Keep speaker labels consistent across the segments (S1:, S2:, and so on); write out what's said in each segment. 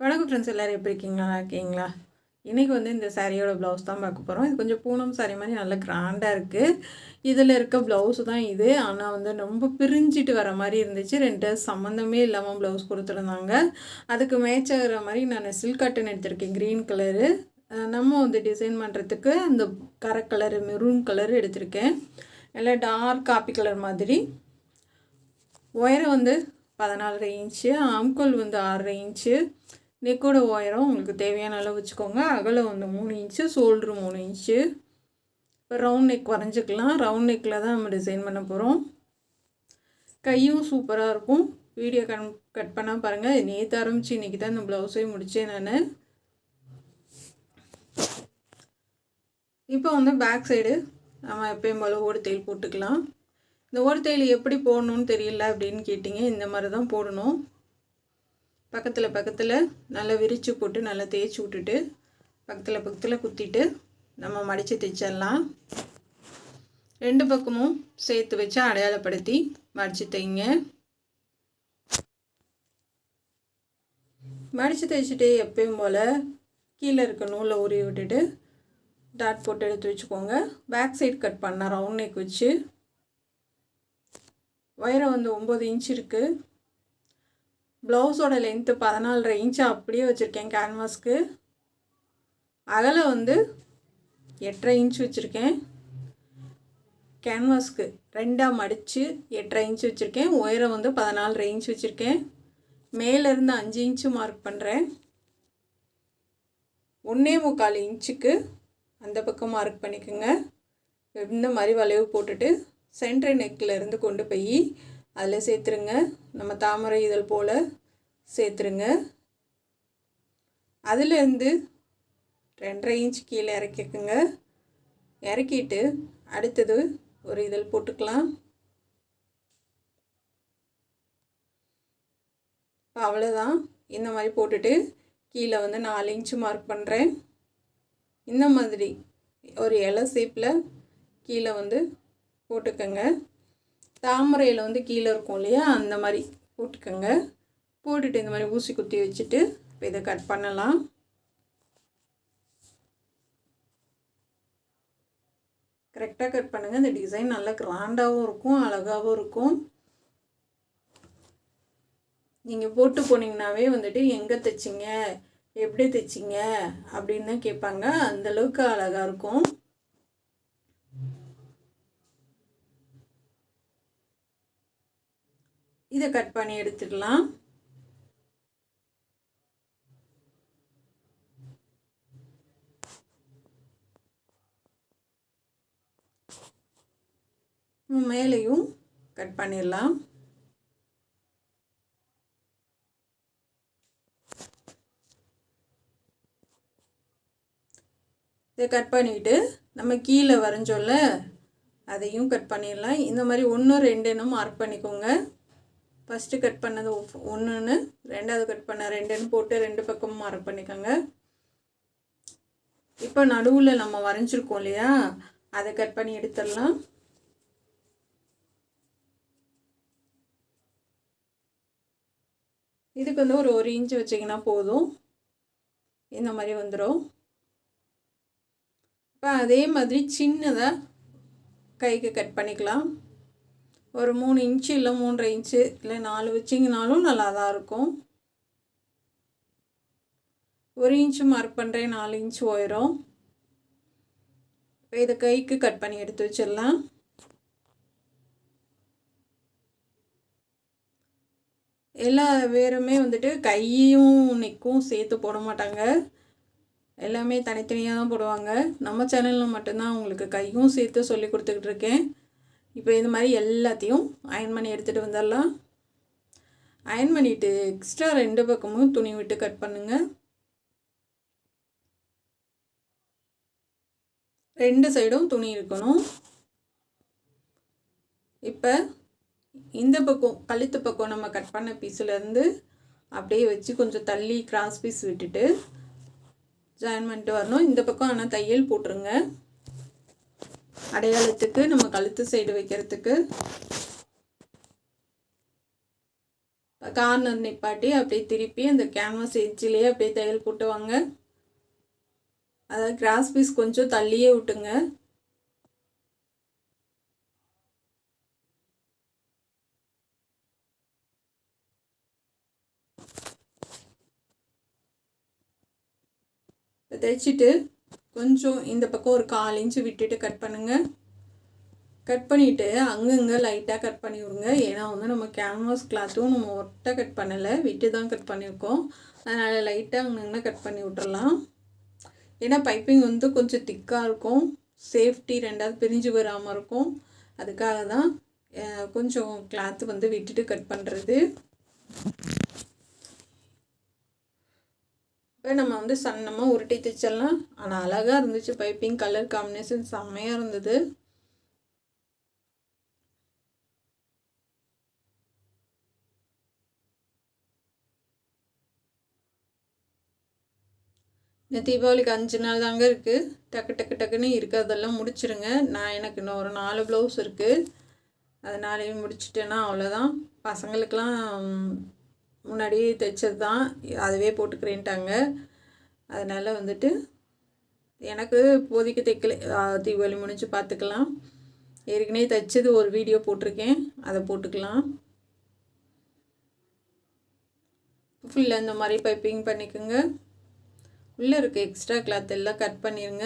S1: வணக்கம் ஃப்ரெண்ட்ஸ், எல்லோரும் எப்படி இருக்கீங்களா? நல்லா இருக்கீங்களா? இன்றைக்கி வந்து இந்த சாரியோட ப்ளவுஸ் தான் பார்க்க போகிறோம். இது கொஞ்சம் பூனம் சாரி மாதிரி நல்லா கிராண்டாக இருக்குது. இதில் இருக்க ப்ளவுஸு தான் இது. ஆனால் வந்து ரொம்ப பிரிஞ்சிட்டு வர மாதிரி இருந்துச்சு. ரெண்டு சம்மந்தமே இல்லாமல் ப்ளவுஸ் கொடுத்துருந்தாங்க. அதுக்கு மேட்ச் ஆகிற மாதிரி நான் சில்க் காட்டன் எடுத்திருக்கேன், க்ரீன் கலரு. நம்ம வந்து டிசைன் பண்ணுறதுக்கு அந்த கரை கலரு மெரூன் கலர் எடுத்திருக்கேன். எல்லாம் டார்க் காப்பி கலர் மாதிரி. உயரம் வந்து 14.5 இன்ச்சு, ஆம்கோல் வந்து 6.5 இன்ச்சு. நெக்கோட உயரம் உங்களுக்கு தேவையான அளவு வச்சுக்கோங்க. அகலம் வந்து 3 இன்ச்சு, ஷோல்ட்ரு 3 இன்ச்சு. இப்போ ரவுண்ட் நெக் வரைஞ்சிக்கலாம். ரவுண்ட் நெக்கில் தான் நம்ம டிசைன் பண்ண போகிறோம். கையும் சூப்பராக இருக்கும். வீடியோ கட் பண்ணால் பாருங்கள். நேற்று ஆரம்பித்து இன்றைக்கி தான் இந்த ப்ளவுஸே முடித்தேன் நான். இப்போ வந்து பேக் சைடு நம்ம எப்பயும் போல் ஓடு தையல் போட்டுக்கலாம். இந்த ஓடு தையல் எப்படி போடணுன்னு தெரியல அப்படின்னு கேட்டிங்க. இந்த மாதிரி தான் போடணும். பக்கத்தில் நல்லா விரித்து போட்டு நல்லா தேய்ச்சி விட்டுட்டு பக்கத்தில் குத்திட்டு நம்ம மடித்து தைச்சிடலாம். ரெண்டு பக்கமும் சேர்த்து வச்சு அடையாளப்படுத்தி மடித்து தைங்க. மடித்து தைச்சிட்டு எப்பயும் போல் கீழே இருக்க நூலை உருவி விட்டுட்டு டாட் போட்டு எடுத்து வச்சுக்கோங்க. பேக் சைடு கட் பண்ண ரவுண்ட் நெக் வச்சு உயரம் வந்து 9 இன்ச் இருக்குது. ப்ளவுஸோட லென்த்து 14.5 இன்ச்சு அப்படியே வச்சுருக்கேன் கேன்வாஸ்க்கு. அகலம் வந்து 8.5 இன்ச்சு வச்சுருக்கேன். கேன்வாஸ்க்கு ரெண்டாக மடித்து 8.5 இன்ச்சு வச்சுருக்கேன். உயரம் வந்து 14.5 இன்ச்சு வச்சுருக்கேன். மேலேருந்து 5 இன்ச்சு மார்க் பண்ணுறேன். 1.25 இன்ச்சுக்கு அந்த பக்கம் மார்க் பண்ணிக்கோங்க. இந்த மாதிரி வளைவு போட்டுட்டு சென்டர் நெக்கில் இருந்து கொண்டு போய் அதில் சேர்த்துருங்க. நம்ம தாமரை இதழ் போல் சேர்த்துருங்க. அதிலேருந்து 2.5 இன்ச் கீழே இறக்கிக்குங்க. இறக்கிட்டு அடுத்தது ஒரு இதழ் போட்டுக்கலாம். இப்போ அவ்வளோதான். இந்த மாதிரி போட்டுட்டு கீழே வந்து 4 இன்ச்சு மார்க் பண்ணுறேன். இந்த மாதிரி ஒரு இலை ஷேப்பில் கீழே வந்து போட்டுக்கோங்க. தாமரையில் வந்து கீழே இருக்கும் இல்லையா, அந்த மாதிரி போட்டுக்கோங்க. போட்டுட்டு இந்த மாதிரி ஊசி குத்தி வச்சுட்டு இப்போ இதை கட் பண்ணலாம். கரெக்டாக கட் பண்ணுங்கள். இந்த டிசைன் நல்லா கிராண்டாகவும் இருக்கும், அழகாகவும் இருக்கும். நீங்கள் போட்டு போனீங்கன்னாவே வந்துட்டு எங்கே தைச்சிங்க, எப்படி தைச்சிங்க அப்படின்னு தான் கேட்பாங்க. அந்தளவுக்கு அழகாக இருக்கும். இதை கட் பண்ணி எடுத்துடலாம். மேலேயும் கட் பண்ணிடலாம். இதை கட் பண்ணிவிட்டு நம்ம கீழே வரைஞ்சோல்ல அதையும் கட் பண்ணிடலாம். இந்த மாதிரி 1 2 மார்க் பண்ணிக்கோங்க. ஃபஸ்ட்டு கட் பண்ணது 1ன்னு, ரெண்டாவது கட் பண்ண 2ன்னு போட்டு 2 பக்கமும் மார்க் பண்ணிக்கோங்க. இப்போ நடுவில் நம்ம வரைஞ்சிருக்கோம் இல்லையா, அதை கட் பண்ணி எடுத்துடலாம். இதுக்கு வந்து ஒரு 1 இன்ச்சு வச்சிங்கன்னா போதும். இந்த மாதிரி வந்துடும். இப்போ அதே மாதிரி சின்னதாக கைக்கு கட் பண்ணிக்கலாம். ஒரு 3 இன்ச்சு இல்லை 3.5 இன்ச்சு இல்லை 4 வச்சிங்கனாலும் நல்லா தான் இருக்கும். 1 இன்ச்சு மார்க் பண்ணுறேன், 4 இன்ச்சு உயரம். இப்போ இதை கைக்கு கட் பண்ணி எடுத்து வச்சிடலாம். எல்லா வேறுமே வந்துட்டு கையும் நெக்கும் சேர்த்து போட மாட்டாங்க. எல்லாமே தனித்தனியாக தான் போடுவாங்க. நம்ம சேனலில் மட்டும்தான் உங்களுக்கு கையும் சேர்த்து சொல்லி கொடுத்துக்கிட்டு இருக்கேன். இப்போ இது மாதிரி எல்லாத்தையும் அயன் பண்ணி எடுத்துகிட்டு வந்துடலாம். அயன் பண்ணிவிட்டு எக்ஸ்ட்ரா 2 பக்கமும் துணி விட்டு கட் பண்ணுங்கள். 2 சைடும் துணி இருக்கணும். இப்போ இந்த பக்கம் கழுத்து பக்கம் நம்ம கட் பண்ண பீஸ்லேருந்து அப்படியே வச்சு கொஞ்சம் தள்ளி கிராஸ் பீஸ் விட்டுட்டு ஜாயின் பண்ணிட்டு வரணும். இந்த பக்கம் ஆனால் தையல் போட்டுருங்க. அடையாளத்துக்கு நம்ம கழுத்து சைடு வைக்கிறதுக்கு கார்னர் நிப்பாட்டி அப்படியே திருப்பி அந்த கேன்வாஸ் எட்ஜிலேயே அப்படியே தையல் போட்டு வாங்க. அதாவது கிராஸ் பீஸ் கொஞ்சம் தள்ளியே விட்டுங்க. தைச்சிட்டு கொஞ்சம் இந்த பக்கம் ஒரு 1/4 இன்ச்சு விட்டுட்டு கட் பண்ணுங்கள். கட் பண்ணிவிட்டு அங்கங்கே லைட்டாக கட் பண்ணி விடுங்க. ஏன்னா வந்து நம்ம கேன்வாஸ் கிளாத்தும் நம்ம ஒட்டை கட் பண்ணலை, விட்டு தான் கட் பண்ணியிருக்கோம். அதனால் லைட்டாக அங்கங்கே கட் பண்ணி விட்டுறலாம். ஏன்னா பைப்பிங் வந்து கொஞ்சம் திக்காக இருக்கும், சேஃப்டி ரெண்டாவது பிரிஞ்சு வராமல் இருக்கும். அதுக்காக தான் கொஞ்சம் கிளாத்து வந்து விட்டுட்டு கட் பண்ணுறது. இப்போ நம்ம வந்து சன்னமாக உருட்டி தைச்சிடலாம். ஆனால் அழகாக இருந்துச்சு, பைப்பிங் கலர் காம்பினேஷன் செம்மையாக இருந்தது. இந்த தீபாவளிக்கு 5 நாள் தாங்க இருக்குது. டக்கு டக்கு டக்குன்னு இருக்கிறதெல்லாம் முடிச்சிருங்க. எனக்கு இன்னும் ஒரு 4 ப்ளவுஸ் இருக்குது. அதனாலேயே முடிச்சிட்டேன்னா அவ்வளோதான். பசங்களுக்கெலாம் முன்னாடியே தைச்சது தான், அதுவே போட்டுக்கிறேன்ட்டாங்க. அதனால் வந்துட்டு எனக்கு இப்போதைக்கு தைக்கல, தீபாவளி முடிஞ்சு பார்த்துக்கலாம். ஏற்கனவே தைச்சது ஒரு வீடியோ போட்டிருக்கேன், அதை போட்டுக்கலாம். ஃபுல்லாக இந்த மாதிரி பைப்பிங் பண்ணிக்கோங்க. உள்ளே இருக்க எக்ஸ்ட்ரா கிளாத் எல்லாம் கட் பண்ணிடுங்க.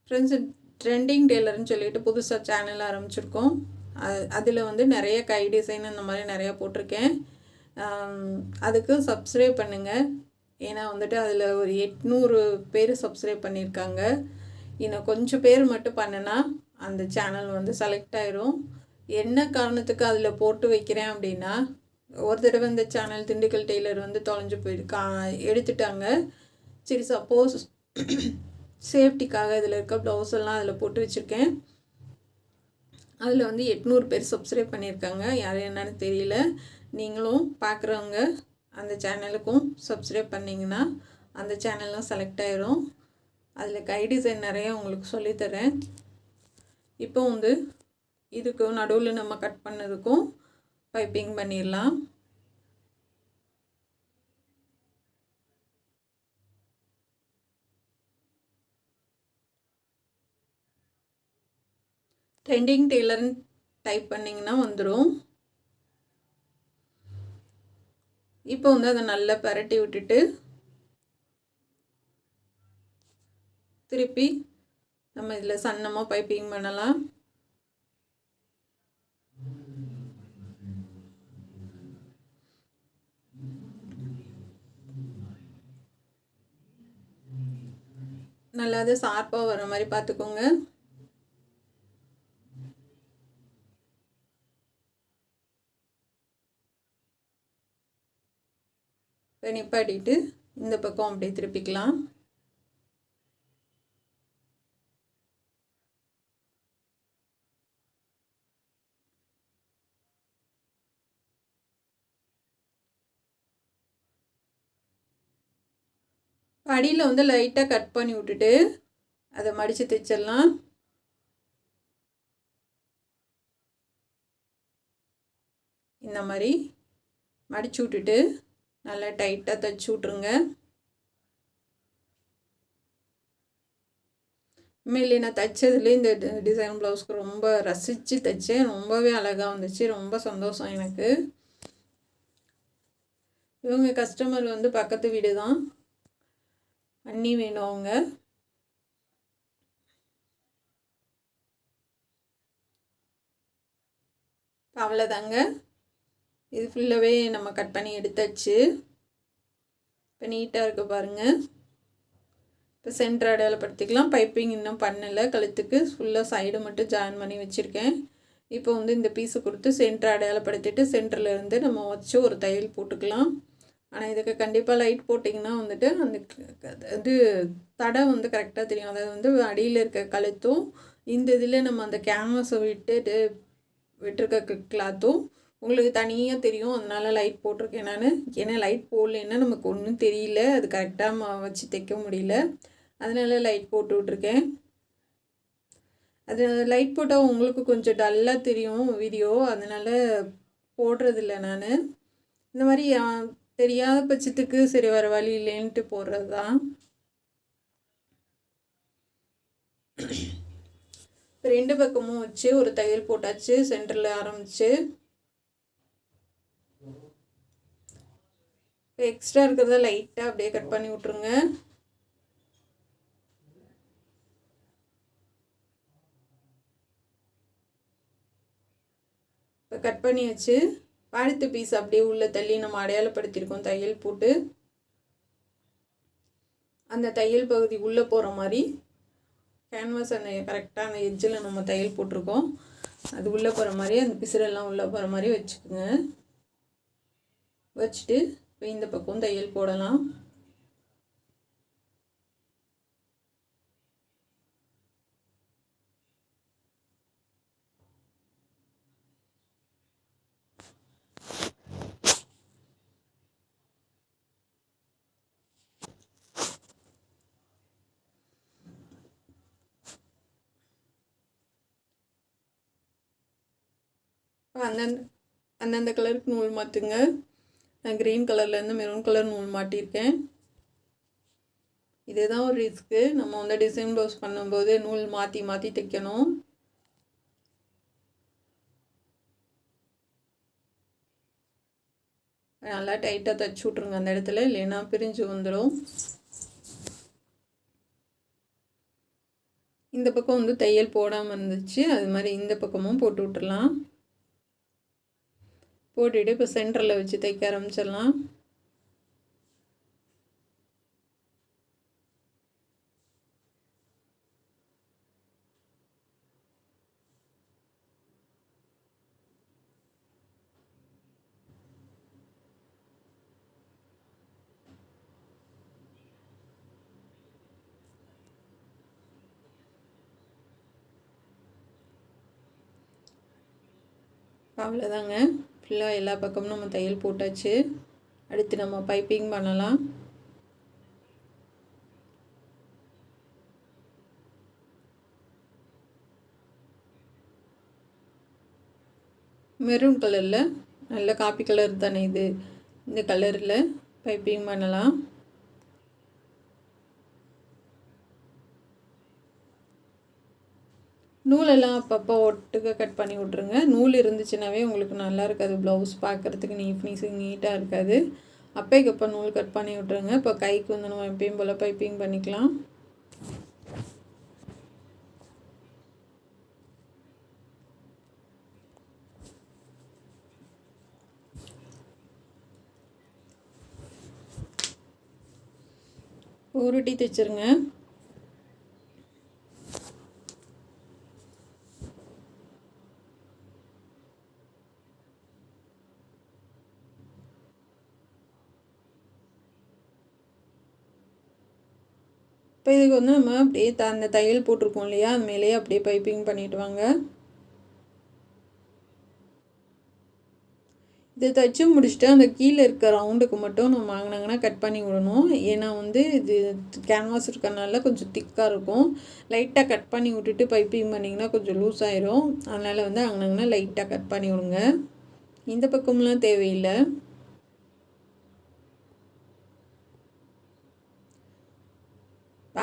S1: ஃப்ரெண்ட்ஸ், ட்ரெண்டிங் டெய்லர்னு சொல்லிட்டு புதுசாக சேனல் ஆரம்பிச்சிருக்கோம். அதில் வந்து நிறைய கை டிசைன் இந்த மாதிரி நிறையா போட்டிருக்கேன். அதுக்கு சப்ஸ்கிரைப் பண்ணுங்கள். ஏன்னா வந்துட்டு அதில் ஒரு 800 பேர் சப்ஸ்கிரைப் பண்ணியிருக்காங்க. இன்னும் கொஞ்சம் பேர் மட்டும் பண்ணினா அந்த சேனல் வந்து செலக்ட் ஆயிரும். என்ன காரணத்துக்கு அதில் போட்டு வைக்கிறேன் அப்படின்னா, ஒரு தடவை இந்த சேனல் திண்டுக்கல் டெய்லர் வந்து தொலைஞ்சு போயிருக்கா, எடுத்துட்டாங்க. சரி, சப்போஸ் சேஃப்டிக்காக இதில் இருக்க ப்ளவுஸ் எல்லாம் அதில் போட்டு வச்சுருக்கேன். அதில் வந்து 800 பேர் சப்ஸ்கிரைப் பண்ணியிருக்காங்க. யார் என்னன்னு தெரியல. நீங்களும் பார்க்குறவங்க அந்த சேனலுக்கும் சப்ஸ்கிரைப் பண்ணிங்கன்னா அந்த சேனலும் செலக்ட் ஆயிரும். அதில் கை டிசைன் நிறைய உங்களுக்கு சொல்லித்தரேன். இப்போ வந்து இதுக்கு நடுவில் நம்ம கட் பண்ணதுக்கும் பைப்பிங் பண்ணிடலாம். ட்ரெண்டிங் டெய்லர்னு டைப் பண்ணிங்கன்னா வந்துடும். இப்போ வந்து அதை நல்லா பரட்டி விட்டுட்டு திருப்பி நம்ம இதில் சன்னமாக பைப்பிங் பண்ணலாம். நல்லா அது ஷார்ப்பாக வர மாதிரி பார்த்துக்கோங்க. இப்போ நிப்பாட்டிட்டு இந்த பக்கம் அப்படியே திருப்பிக்கலாம். அடியில் வந்து லைட்டாக கட் பண்ணி விட்டுட்டு அதை மடித்து தைச்சிடலாம். இந்த மாதிரி மடித்து விட்டுட்டு நல்லா டைட்டாக தைச்சி விட்ருங்க. உண்மையிலே நான் தைச்சதுலேயே இந்த டிசைன் ப்ளவுஸ்க்கு ரொம்ப ரசித்து தைச்சேன். ரொம்பவே அழகாக வந்துச்சு. ரொம்ப சந்தோஷம் எனக்கு. இவங்க கஸ்டமர் வந்து பக்கத்து வீடு தான், அண்ணி வேணும் அவங்க. அவ்வளோதாங்க. இது ஃபுல்லாகவே நம்ம கட் பண்ணி எடுத்தாச்சு. இப்போ நீட்டாக இருக்க பாருங்கள். இப்போ சென்டர் அடையாளப்படுத்திக்கலாம். பைப்பிங் இன்னும் பண்ணலை. கழுத்துக்கு ஃபுல்லாக சைடு மட்டும் ஜாயின் பண்ணி வச்சுருக்கேன். இப்போ வந்து இந்த பீஸை கொடுத்து சென்டர் அடையாளப்படுத்திட்டு சென்டரில் இருந்து நம்ம வச்சு ஒரு தையல் போட்டுக்கலாம். ஆனால் இதுக்கு கண்டிப்பாக லைட் போட்டிங்கன்னா வந்துட்டு அந்த இது தடை வந்து கரெக்டாக தெரியும். அதாவது வந்து அடியில் இருக்க கழுத்தும் இந்த இதில் நம்ம அந்த கேன்வாஸை விட்டுருக்க கிளாத்தும் உங்களுக்கு தனியாக தெரியும். அதனால லைட் போட்டிருக்கேன் நான். ஏன்னா லைட் போடலைன்னா நமக்கு ஒன்றும் தெரியல, அது கரெக்டாக வச்சு தைக்க முடியல. அதனால லைட் போட்டு விட்ருக்கேன். அது லைட் போட்டால் உங்களுக்கு கொஞ்சம் டல்லாக தெரியும் வீடியோ, அதனால் போடுறதில்ல நான். இந்த மாதிரி தெரியாத பட்சத்துக்கு சரி வர வழி இல்லைன்ட்டு போடுறது தான். இப்போ 2 பக்கமும் வச்சு ஒரு தையல் போட்டாச்சு, சென்டரில் ஆரம்பிச்சு. இப்போ எக்ஸ்ட்ரா இருக்கிறத லைட்டாக அப்படியே கட் பண்ணி விட்ருங்க. இப்போ கட் பண்ணி வச்சு அடுத்த பீஸ் அப்படியே உள்ளே தள்ளி நம்ம அடையாளப்படுத்தியிருக்கோம் தையல் போட்டு. அந்த தையல் பகுதி உள்ளே போகிற மாதிரி கேன்வாஸ் அந்த கரெக்டாக அந்த எட்ஜில் நம்ம தையல் போட்டிருக்கோம், அது உள்ளே போகிற மாதிரி அந்த பிசுரெல்லாம் உள்ளே போகிற மாதிரி வச்சுக்கோங்க. வச்சுட்டு இப்போ இந்த பக்கம் தையல் போடலாம். அந்தந்த கலருக்கு நூல் மாற்றுங்க. நான் க்ரீன் கலர்லேருந்து மெரூன் கலர் நூல் மாட்டியிருக்கேன். இதுதான் ஒரு ரிஸ்க்கு, நம்ம வந்து டிசைன் ப்ளவுஸ் பண்ணும்போது நூல் மாற்றி மாற்றி தைக்கணும். நல்லா டைட்டாக தைச்சி விட்ருங்க அந்த இடத்துல, இல்லைன்னா பிரிஞ்சு வந்துடும். இந்த பக்கம் வந்து தையல் போடாமல் இருந்துச்சு, அது மாதிரி இந்த பக்கமும் போட்டு விட்டுடலாம். போட்டுட்டு இப்போ சென்டரில் வச்சு தைக்க ஆரம்பிச்சிடலாம். அவ்வளோதாங்க, ஃபுல்லாக எல்லா பக்கமும் நம்ம தையல் போட்டாச்சு. அடுத்து நம்ம பைப்பிங் பண்ணலாம். மெரூன் கலரில், நல்ல காப்பி கலர் தானே இது, இந்த கலரில் பைப்பிங் பண்ணலாம். நூலெல்லாம் அப்பப்போ ஒட்டுக்க கட் பண்ணி விட்ருங்க. நூல் இருந்துச்சுனாவே உங்களுக்கு நல்லா இருக்காது, ப்ளவுஸ் பார்க்குறதுக்கு ஃபினிஷிங் நீட்டாக இருக்காது. அப்போக்கப்போ நூல் கட் பண்ணி விட்ருங்க. இப்போ கைக்கு வந்து நம்ம எப்பயும் போல் பைப்பிங் பண்ணிக்கலாம். உருட்டி தைச்சிருங்க. இப்போ இதுக்கு வந்து நம்ம அப்படியே அந்த தையல் போட்டிருக்கோம் இல்லையா, அது மேலேயே அப்படியே பைப்பிங் பண்ணிட்டு வாங்க. இதை தைச்சி முடிச்சுட்டு அந்த கீழே இருக்க ரவுண்டுக்கு மட்டும் நம்ம வாங்கினாங்கன்னா கட் பண்ணி விடணும். ஏன்னா வந்து இது கேன்வாஸ் இருக்கனால கொஞ்சம் திக்காக இருக்கும். லைட்டாக கட் பண்ணி விட்டுட்டு பைப்பிங் பண்ணிங்கன்னா கொஞ்சம் லூஸ் ஆயிரும். அதனால் வந்து வாங்கினாங்கன்னா லைட்டாக கட் பண்ணி விடுங்க. இந்த பக்கம்லாம் தேவையில்லை.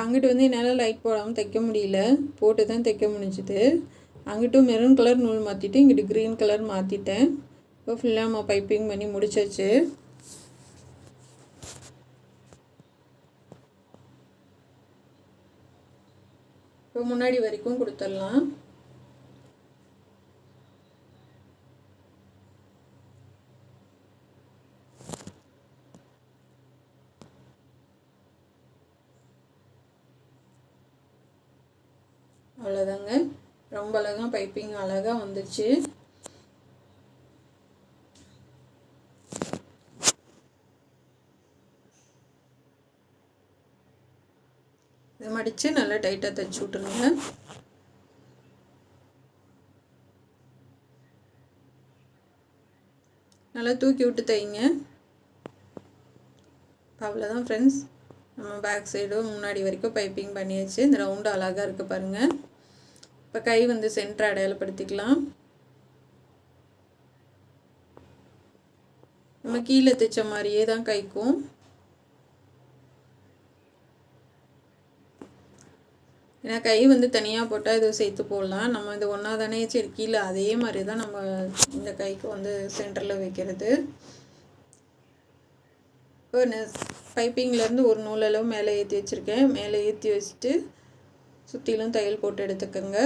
S1: அங்கிட்டு வந்து என்னால் லைட் போடாமல் தைக்க முடியல, போட்டு தான் தைக்க முடிஞ்சுது. அங்கிட்டும் மெரூன் கலர் நூல் மாற்றிட்டு இங்கிட்டு க்ரீன் கலர் மாற்றிட்டேன். இப்போ ஃபுல்லாக நம்ம பைப்பிங் பண்ணி முடிச்சாச்சு. இப்போ முன்னாடி வரைக்கும் கொடுத்துடலாம். அவ்வளோதாங்க, ரொம்ப அழகாக பைப்பிங் அழகாக வந்துச்சு. இதை மடித்து நல்லா டைட்டாக தைச்சி விட்ருங்க. நல்லா தூக்கி விட்டு தைங்க. அவ்வளோதான் ஃப்ரெண்ட்ஸ், நம்ம பேக் சைடும் முன்னாடி வரைக்கும் பைப்பிங் பண்ணியாச்சு. இந்த ரவுண்டு அழகாக இருக்குது பாருங்கள். இப்போ கை வந்து சென்டர் அடையாளப்படுத்திக்கலாம். நம்ம கீழே தைச்ச மாதிரியே தான் கைக்கும். ஏன்னா கை வந்து தனியாக போட்டால் இதை சேர்த்து போடலாம். நம்ம இது ஒன்றா தானே சரி கீழே அதே மாதிரி தான் நம்ம இந்த கைக்கு வந்து சென்டரில் வைக்கிறது. இப்போ பைப்பிங்லேருந்து ஒரு நூலளவு மேலே ஏற்றி வச்சுருக்கேன். மேலே ஏற்றி வச்சுட்டு சுற்றிலும் தையல் போட்டு எடுத்துக்கோங்க.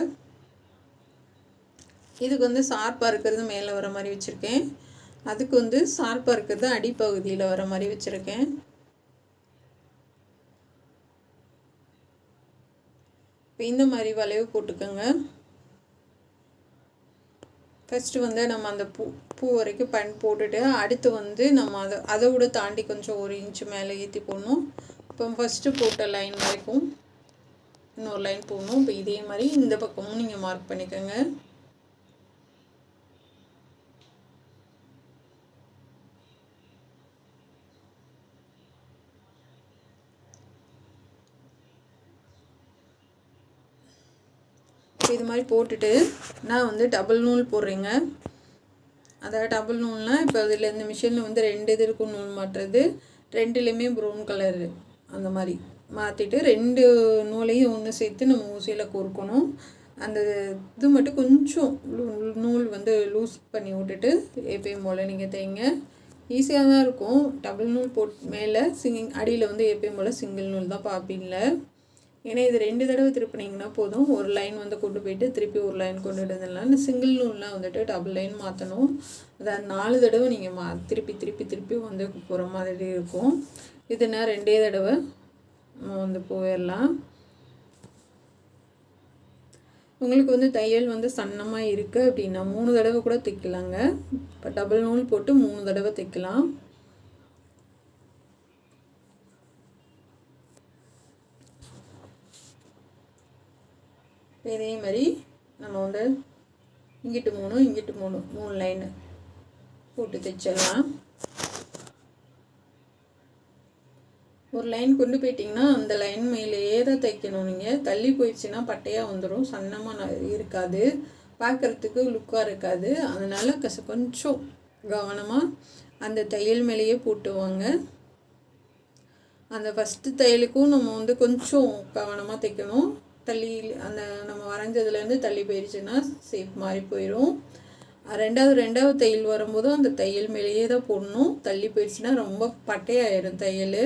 S1: இதுக்கு வந்து ஷார்ப்பாக இருக்கிறது மேலே வர மாதிரி வச்சுருக்கேன். அதுக்கு வந்து ஷார்ப்பாக இருக்கிறது அடிப்பகுதியில் வர மாதிரி வச்சுருக்கேன். இப்போ இந்த மாதிரி வளைவு போட்டுக்கோங்க. ஃபஸ்ட்டு வந்து நம்ம அந்த பூ வரைக்கும் போட்டுட்டு அடுத்து வந்து நம்ம அதை விட தாண்டி கொஞ்சம் 1 இன்ச்சு மேலே ஏற்றி போடணும். இப்போ ஃபஸ்ட்டு போட்ட லைன் வரைக்கும் இன்னொரு லைன் போடணும். இப்போ இதே மாதிரி இந்த பக்கமும் நீங்கள் மார்க் பண்ணிக்கோங்க. இது மாதிரி போட்டுட்டு நான் வந்து டபுள் நூல் போடுறேங்க. அதாவது டபுள் நூல்னால் இப்போ அதில் இந்த மிஷினில் வந்து 2 இது இருக்கும் நூல் மாட்டுறது. 2லேயுமே ப்ரௌன் கலரு அந்த மாதிரி மாற்றிட்டு 2 நூலையும் ஒன்று சேர்த்து நம்ம ஊசியில் கோர்க்கணும். அந்த இது மட்டும் கொஞ்சம் நூல் வந்து லூஸ் பண்ணி விட்டுட்டு எப்பயும் போல் நீங்கள் தைங்க. ஈஸியாக தான் இருக்கும். டபுள் நூல் மேலே அடியில் வந்து எப்பயும் போல் சிங்கிள் நூல் தான் பார்ப்பீங்கள. ஏன்னா இது 2 தடவை திருப்பினீங்கன்னா போதும். ஒரு லைன் வந்து கொண்டு போயிட்டு திருப்பி ஒரு லைன் கொண்டு விடுறதுனால சிங்கிள் நூல்லாம் வந்துட்டு டபுள் லைன் மாற்றணும். அதாவது 4 தடவை நீங்கள் திருப்பி திருப்பி திருப்பி வந்து போகிற மாதிரி இருக்கும். இதுனா 2 தடவை நம்ம வந்து போயிடலாம். உங்களுக்கு வந்து தையல் வந்து சன்னமாக இருக்குது அப்படின்னா 3 தடவை கூட தைக்கலாங்க. இப்போ டபுள் நூல் போட்டு 3 தடவை தைக்கலாம். இதே மாதிரி நம்ம வந்து இங்கிட்டு 3 இங்கிட்டு 3 லைனு போட்டு தைச்சிடலாம். ஒரு லைன் கொண்டு போயிட்டிங்கன்னா அந்த லைன் மேலேயே தான் தைக்கணும். நீங்கள் தள்ளி போயிடுச்சுன்னா பட்டையாக வந்துடும், சன்னமாக இருக்காது, பார்க்குறதுக்கு லுக்காக இருக்காது. அதனால் கொஞ்சம் கவனமாக அந்த தையல் மேலேயே போட்டுவாங்க. அந்த ஃபஸ்ட்டு தையலுக்கும் நம்ம வந்து கொஞ்சம் கவனமாக தைக்கணும். தள்ளி அந்த நம்ம வரைஞ்சதுலேருந்து தள்ளி போயிடுச்சுன்னா ஷேப் மாறி போயிடும். ரெண்டாவது தையல் வரும்போதும் அந்த தையல் மேலேயே தான் போடணும். தள்ளி போயிடுச்சுன்னா ரொம்ப பட்டையாயிடும் தையல்.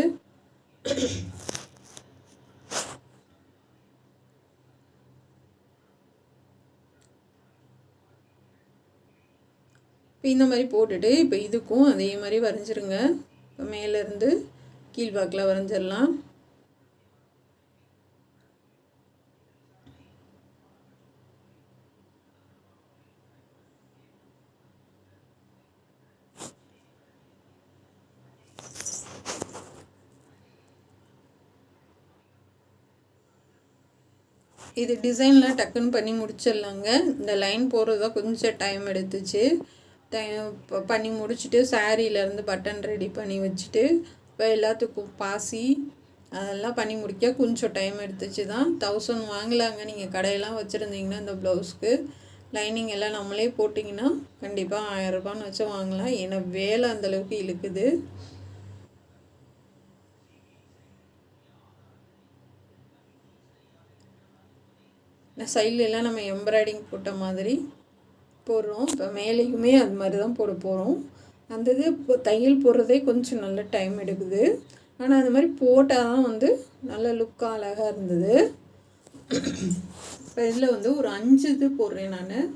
S1: இப்போ இந்த மாதிரி போட்டுட்டு இப்போ இதுக்கும் அதே மாதிரி வரைஞ்சிருங்க. இப்போ மேலேருந்து கீழ்வாக்கில் வரைஞ்சிடலாம். இது டிசைன்லாம் டக்குன்னு பண்ணி முடிச்சிடலாங்க. இந்த லைன் போடுறது தான் கொஞ்சம் டைம் எடுத்துச்சு. பண்ணி முடிச்சுட்டு சாரீலேருந்து பட்டன் ரெடி பண்ணி வச்சுட்டு இப்போ எல்லாத்துக்கும் பாசி அதெல்லாம் பண்ணி முடிக்க கொஞ்சம் டைம் எடுத்துச்சு தான். 1000 வாங்கலாங்க. நீங்கள் கடையெல்லாம் வச்சுருந்தீங்கன்னா இந்த ப்ளவுஸ்க்கு லைனிங் எல்லாம் நம்மளே போட்டிங்கன்னா கண்டிப்பாக 1000 ரூபான்னு வச்சு வாங்கலாம். ஏன்னா வேலை அந்தளவுக்கு இழுக்குது. சைட்லெலாம் நம்ம எம்ப்ராய்டிங் போட்ட மாதிரி போடுறோம். இப்போ மேலேயுமே அது மாதிரி தான் போட போகிறோம். அந்த இது இப்போ தையல் போடுறதே கொஞ்சம் நல்ல டைம் எடுக்குது. ஆனால் அது மாதிரி போட்டால் தான் வந்து நல்ல லுக்காக அழகாக இருந்தது. இப்போ இதில் வந்து ஒரு 5 இது போடுறேன். நான்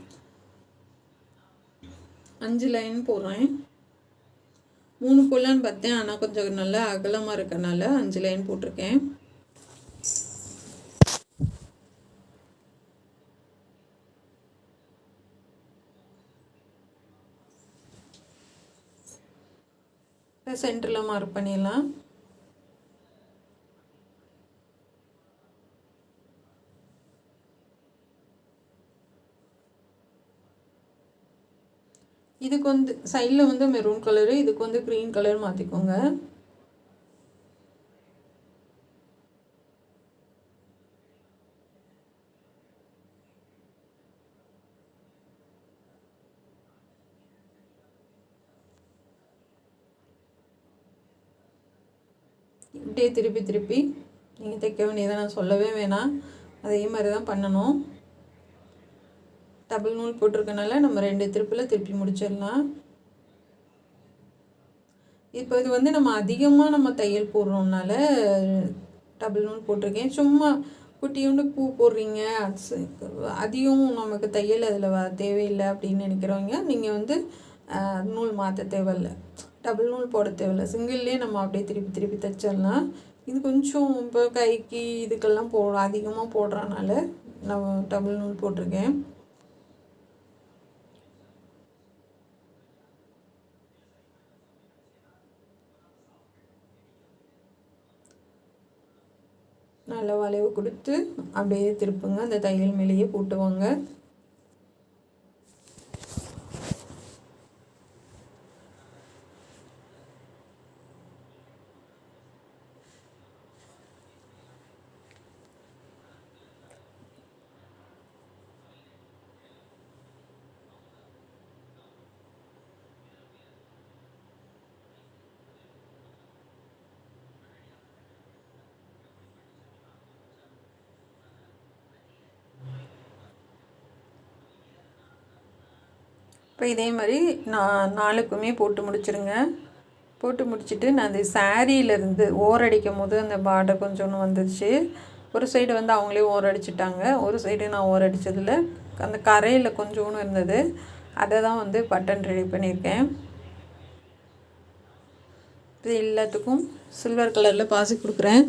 S1: 5 லைன் போடுறேன். 3 போடலான்னு பார்த்தேன், ஆனால் கொஞ்சம் நல்லா அகலமாக இருக்கனால 5 லைன் போட்டிருக்கேன். சென்டரில் மார்க் பண்ணிடலாம். இதுக்கு வந்து சைடில் வந்து மெரூன் கலரு, இதுக்கு வந்து க்ரீன் கலர் மாற்றிக்கோங்க. இப்படியே திருப்பி திருப்பி நீங்கள் தைக்க வேண்டியதை நான் சொல்லவே வேணாம், அதே மாதிரி தான் பண்ணணும். டபுள் நூல் போட்டிருக்கனால நம்ம 2 திருப்பில் திருப்பி முடிச்சிடலாம். இப்போ இது வந்து நம்ம அதிகமாக நம்ம தையல் போடுறோம்னால டபுள் நூல் போட்டிருக்கேன். சும்மா குட்டியோண்டு பூ போடுறீங்க, அதிகம் நமக்கு தையல் அதில் தேவையில்லை அப்படின்னு நினைக்கிறவங்க நீங்கள் வந்து நூல் மாற்ற தேவையில்லை, டபுள் நூல் போட தேவையில்லை. சிங்கிள்லேயே நம்ம அப்படியே திருப்பி திருப்பி தைச்சிடலாம். இது கொஞ்சம் இப்போ கைக்கு இதுக்கெல்லாம் அதிகமாக போடுறனால நான் டபுள் நூல் போட்டிருக்கேன். நல்ல வளைவு கொடுத்து அப்படியே திருப்புங்க, அந்த தையல் மேலேயே போட்டுவாங்க. இப்போ இதே மாதிரி நான் 4க்குமே போட்டு முடிச்சிருங்க. போட்டு முடிச்சுட்டு நான் அந்த சாரியிலேருந்து ஓரடிக்கும் போது அந்த பார்டர் கொஞ்சோன்னு வந்துடுச்சு. ஒரு சைடு வந்து அவங்களே ஓரடிச்சிட்டாங்க, ஒரு சைடு நான் ஓரடித்ததில் அந்த கரையில் கொஞ்சோன்னு இருந்தது, அதை தான் வந்து பட்டன் ரெடி பண்ணியிருக்கேன். இது எல்லாத்துக்கும் சில்வர் கலரில் பாசி கொடுக்குறேன்.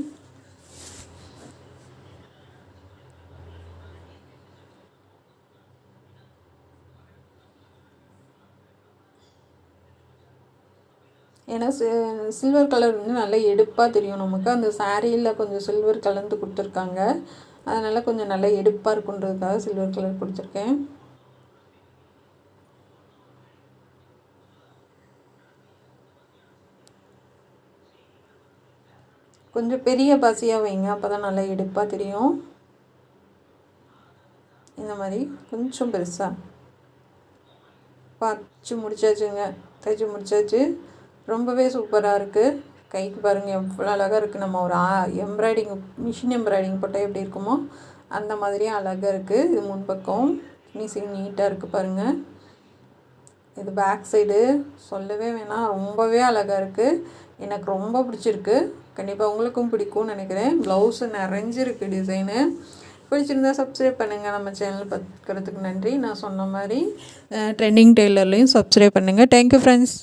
S1: ஏன்னா சில்வர் கலர் வந்து நல்லா எடுப்பாக தெரியும் நமக்கு. அந்த சாரியில் கொஞ்சம் சில்வர் கலந்து கொடுத்துருக்காங்க, அதனால் கொஞ்சம் நல்லா எடுப்பாக இருக்குன்றதுக்காக சில்வர் கலர் கொடுத்துருக்கேன். கொஞ்சம் பெரிய பாசியாக வைங்க, அப்போ தான் நல்லா எடுப்பாக தெரியும். இந்த மாதிரி கொஞ்சம் பெருசாக தைச்சி முடிச்சாச்சு. ரொம்பவே சூப்பராக இருக்குது. கைக்கு பாருங்கள் எவ்வளோ அழகாக இருக்குது. நம்ம ஒரு மிஷின் எம்ப்ராய்டிங் போட்டால் எப்படி இருக்குமோ அந்த மாதிரியே அழகாக இருக்குது. இது முன்பக்கம் ஃபினிஷிங் நீட்டாக இருக்குது பாருங்கள். இது பேக் சைடு சொல்லவே வேணாம், ரொம்பவே அழகாக இருக்குது. எனக்கு ரொம்ப பிடிச்சிருக்கு. கண்டிப்பாக உங்களுக்கும் பிடிக்கும்னு நினைக்கிறேன். ப்ளவுஸு நிறைஞ்சிருக்கு டிசைனு. பிடிச்சிருந்தா சப்ஸ்கிரைப் பண்ணுங்கள். நம்ம சேனல் பார்க்குறதுக்கு நன்றி. நான் சொன்ன மாதிரி ட்ரெண்டிங் டெய்லர்லேயும் சப்ஸ்கிரைப் பண்ணுங்கள். Thank you friends.